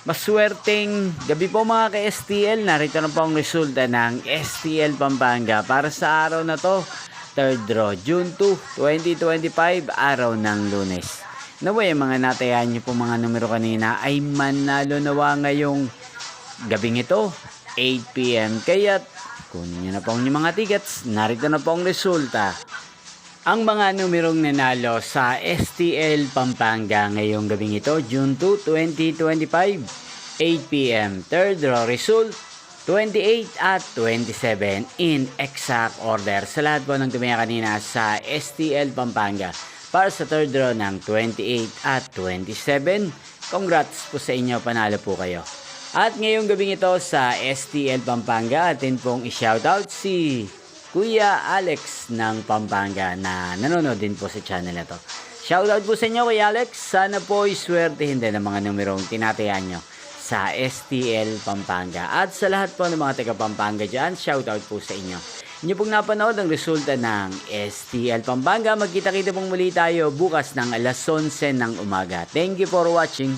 Maswerteng gabi po mga ka-STL. Narito na po ang resulta ng STL Pampanga para sa araw na to. Third draw, June 2, 2025, araw ng Lunes. Naway mga natayan nyo po mga numero kanina ay manalo nawa ngayong gabing ito, 8 PM. Kaya kunin nyo na po ang inyong mga tickets. Narito na po ang resulta. Ang mga numerong nanalo sa STL Pampanga ngayong gabing ito, June 2, 2025, 8 PM. Third draw result, 28 at 27 in exact order. Sa lahat po ng tumaya kanina sa STL Pampanga para sa third draw ng 28 at 27. Congrats po sa inyo, panalo po kayo. At ngayong gabing ito sa STL Pampanga, atin pong i-shoutout si Kuya Alex ng Pampanga na nanonood din po sa channel na to. Shoutout po sa inyo Kuya Alex. Sana po iswertehin din ang mga numerong tinatayan nyo sa STL Pampanga. At sa lahat po ng mga taga Pampanga dyan, shoutout po sa inyo. Inyo pong napanood ang resulta ng STL Pampanga. Magkita-kita pong muli tayo bukas ng alas 11 ng umaga. Thank you for watching.